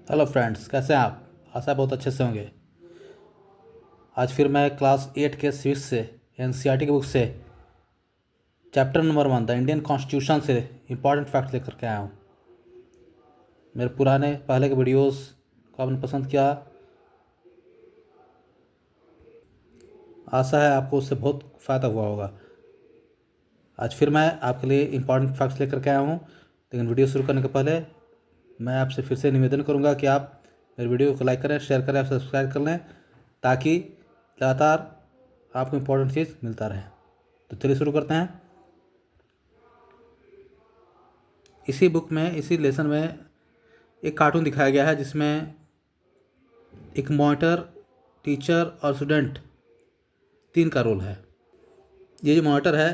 Hello friends, कैसे हैं आप? आशा है बहुत अच्छे से होंगे। आज फिर मैं क्लास 8 के सिविक्स से एनसीईआरटी की बुक से chapter number 1 the Indian constitution से इम्पॉर्टेंट फैक्ट लेकर के आया हूँ। मेरे पुराने पहले के वीडियोस को आपने पसंद किया, आशा है आपको उससे बहुत फ़ायदा हुआ होगा। आज फिर मैं आपके लिए इम्पॉर्टेंट फैक्ट्स लेकर के आया हूँ, लेकिन वीडियो शुरू करने के पहले मैं आपसे फिर से निवेदन करूँगा कि आप मेरे वीडियो को लाइक करें, शेयर करें, सब्सक्राइब कर लें, ताकि लगातार आपको इम्पोर्टेंट चीज़ मिलता रहे। तो चलिए शुरू करते हैं। इसी बुक में, इसी लेसन में एक कार्टून दिखाया गया है जिसमें एक मॉनिटर, टीचर और स्टूडेंट, 3 का रोल है। ये जो मॉनिटर है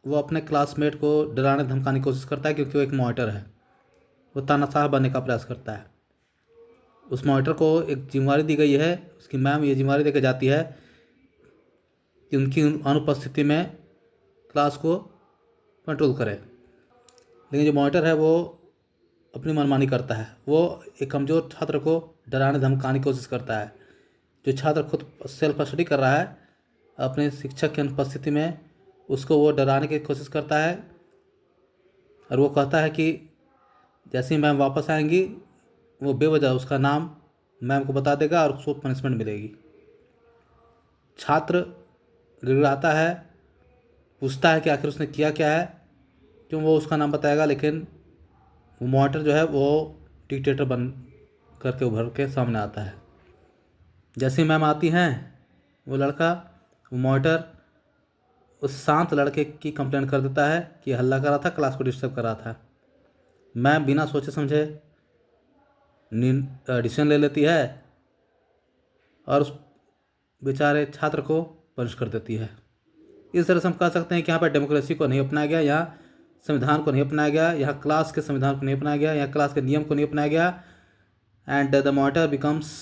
वो अपने क्लासमेट को डराने धमकाने की कोशिश करता है, क्योंकि वो एक मॉनिटर है। वो तानाशाह बनने का प्रयास करता है। उस मॉनिटर को एक जिम्मेवारी दी गई है, उसकी मैम ये जिम्मेवारी देकर जाती है कि उनकी अनुपस्थिति में क्लास को कंट्रोल करे। लेकिन जो मॉनिटर है वो अपनी मनमानी करता है। वो एक कमज़ोर छात्र को डराने धमकाने की कोशिश करता है। जो छात्र खुद सेल्फ स्टडी कर रहा है, अपने शिक्षक की अनुपस्थिति में उसको वो डराने की कोशिश करता है, और वो कहता है कि जैसे ही मैम वापस आएंगी वो बेवजह उसका नाम मैम को बता देगा और उसको पनिशमेंट मिलेगी। छात्र गिड़गिड़ाता है, पूछता है कि आखिर उसने किया क्या है, क्यों वो उसका नाम बताएगा। लेकिन वो मॉनिटर जो है वो डिक्टेटर बन करके उभर के सामने आता है। जैसे ही मैम आती हैं, वो लड़का, वो मॉनिटर उस शांत लड़के की कंप्लेंट कर देता है कि हल्ला कर रहा था, क्लास को डिस्टर्ब कर रहा था। मैम बिना सोचे समझे डिसीजन ले लेती है और उस बेचारे छात्र को पनिश कर देती है। इस तरह से हम कह सकते हैं कि यहाँ पर डेमोक्रेसी को नहीं अपनाया गया, यहाँ संविधान को नहीं अपनाया गया, यहाँ क्लास के संविधान को नहीं अपनाया गया, यहाँ क्लास के नियम को नहीं अपनाया गया। And the monitor becomes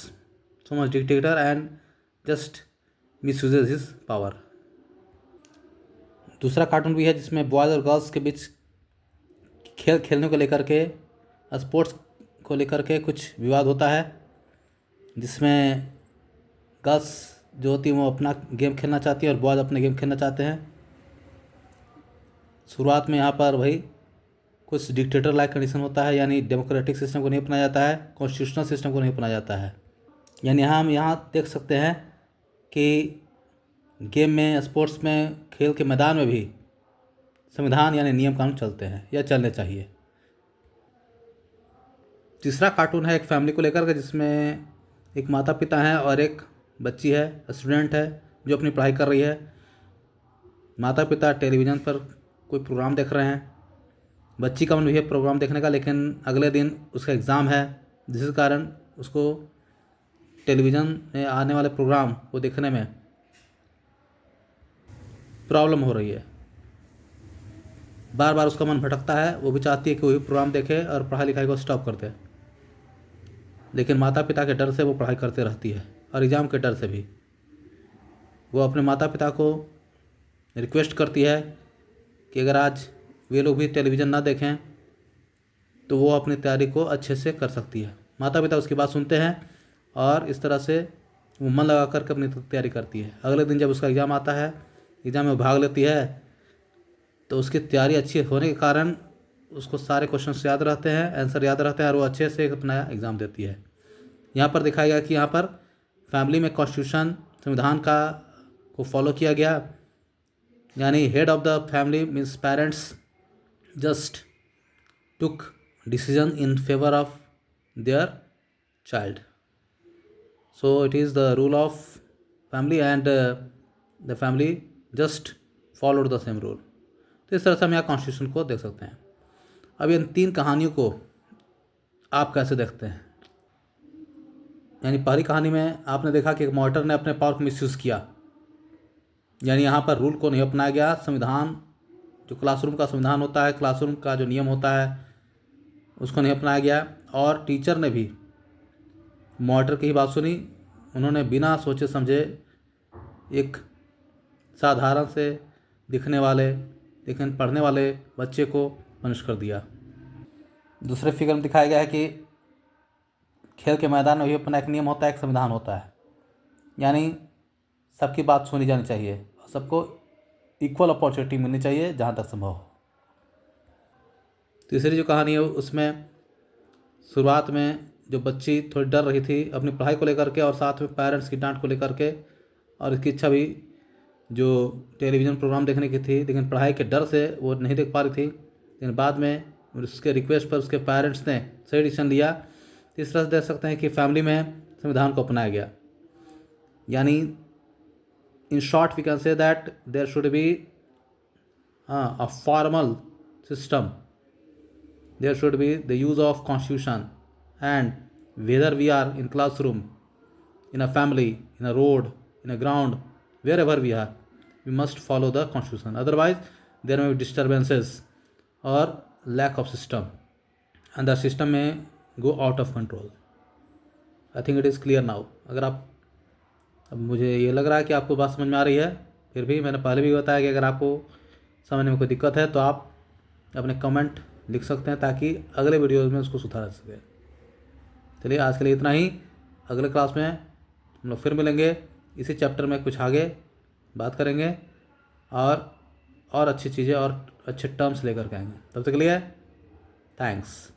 so much dictator and just misuses his power. दूसरा कार्टून भी है जिसमें बॉयज़ और गर्ल्स के बीच खेल खेलने को लेकर के, स्पोर्ट्स को लेकर के कुछ विवाद होता है, जिसमें गर्ल्स जो होती हैं वो अपना गेम खेलना चाहती है और बॉयज़ अपने गेम खेलना चाहते हैं। शुरुआत में यहाँ पर भाई कुछ डिक्टेटर लाइक कंडीशन होता है, यानी डेमोक्रेटिक सिस्टम को नहीं अपनाया जाता है, कॉन्स्टिट्यूशनल सिस्टम को नहीं अपनाया जाता है। यानी हम यहाँ देख सकते हैं कि गेम में, स्पोर्ट्स में, खेल के मैदान में भी संविधान यानी नियम कानून चलते हैं या चलने चाहिए। तीसरा कार्टून है एक फैमिली को लेकर के, जिसमें एक माता पिता हैं और एक बच्ची है, स्टूडेंट है, जो अपनी पढ़ाई कर रही है। माता पिता टेलीविज़न पर कोई प्रोग्राम देख रहे हैं। बच्ची का मन भी है प्रोग्राम देखने का, लेकिन अगले दिन उसका एग्ज़ाम है, जिस कारण उसको टेलीविज़न में आने वाले प्रोग्राम को देखने में प्रॉब्लम हो रही है। बार बार उसका मन भटकता है, वो भी चाहती है कि वही प्रोग्राम देखे और पढ़ाई लिखाई को स्टॉप कर दे, लेकिन माता पिता के डर से वो पढ़ाई करते रहती है, और एग्ज़ाम के डर से भी। वो अपने माता पिता को रिक्वेस्ट करती है कि अगर आज वे लोग भी टेलीविज़न ना देखें तो वो अपनी तैयारी को अच्छे से कर सकती है। माता पिता उसकी बात सुनते हैं और इस तरह से वो मन लगा करके अपनी तैयारी करती है। अगले दिन जब उसका एग्ज़ाम आता है, एग्ज़ाम में भाग लेती है, तो उसकी तैयारी अच्छी होने के कारण उसको सारे क्वेश्चंस याद रहते हैं, आंसर याद रहते हैं, और वो अच्छे से अपना एग्ज़ाम देती है। यहाँ पर दिखाया गया कि यहाँ पर फैमिली में कॉन्स्टिट्यूशन, संविधान का को फॉलो किया गया, यानी head of the family means parents just took decision in favour of their child. So it is the rule of family and the family just followed the same rule. तो इस तरह से हम यहाँ कॉन्स्टिट्यूशन को देख सकते हैं। अब इन 3 कहानियों को आप कैसे देखते हैं? यानी पहली कहानी में आपने देखा कि एक मॉनिटर ने अपने पावर को मिसयूज़ किया, यानी यहाँ पर रूल को नहीं अपनाया गया। संविधान, जो क्लासरूम का संविधान होता है, क्लासरूम का जो नियम होता है, उसको नहीं अपनाया गया। और टीचर ने भी मॉनिटर की ही बात सुनी, उन्होंने बिना सोचे समझे एक साधारण से दिखने वाले लेकिन पढ़ने वाले बच्चे को पनिश कर दिया। दूसरे फिगर में दिखाया गया है कि खेल के मैदान में भी अपना एक नियम होता है, एक संविधान होता है, यानी सबकी बात सुनी जानी चाहिए और सबको इक्वल अपॉर्चुनिटी मिलनी चाहिए जहाँ तक संभव हो। तीसरी जो कहानी है उसमें शुरुआत में जो बच्ची थोड़ी डर रही थी अपनी पढ़ाई को लेकर के और साथ में पेरेंट्स की डांट को लेकर के, और इसकी इच्छा भी जो टेलीविज़न प्रोग्राम देखने की थी, लेकिन पढ़ाई के डर से वो नहीं देख पा रही थी, लेकिन बाद में उसके रिक्वेस्ट पर उसके पेरेंट्स ने सही डिसीजन लिया। इस तरह से देख सकते हैं कि फैमिली में संविधान को अपनाया गया, यानी in short we can say that there should be a formal system, there should be the use of constitution, and whether we are in classroom, in a family, in a road, in a ground, wherever we are, we must follow the constitution, otherwise there may be disturbances or lack of system and the system may go out of control. I think it is clear now. अगर आप, अब मुझे ये लग रहा है कि आपको बात समझ में आ रही है, फिर भी मैंने पहले भी बताया कि अगर आपको समझने में कोई दिक्कत है तो आप अपने कमेंट लिख सकते हैं ताकि अगले वीडियोज़ में उसको सुधार सकें। चलिए आज के लिए इतना ही, अगले क्लास में हम लोग फिर मिलेंगे, इसी चैप्टर में कुछ आगे बात करेंगे और अच्छी चीज़ें और अच्छे टर्म्स लेकर के आएंगे। तब तक के लिए थैंक्स।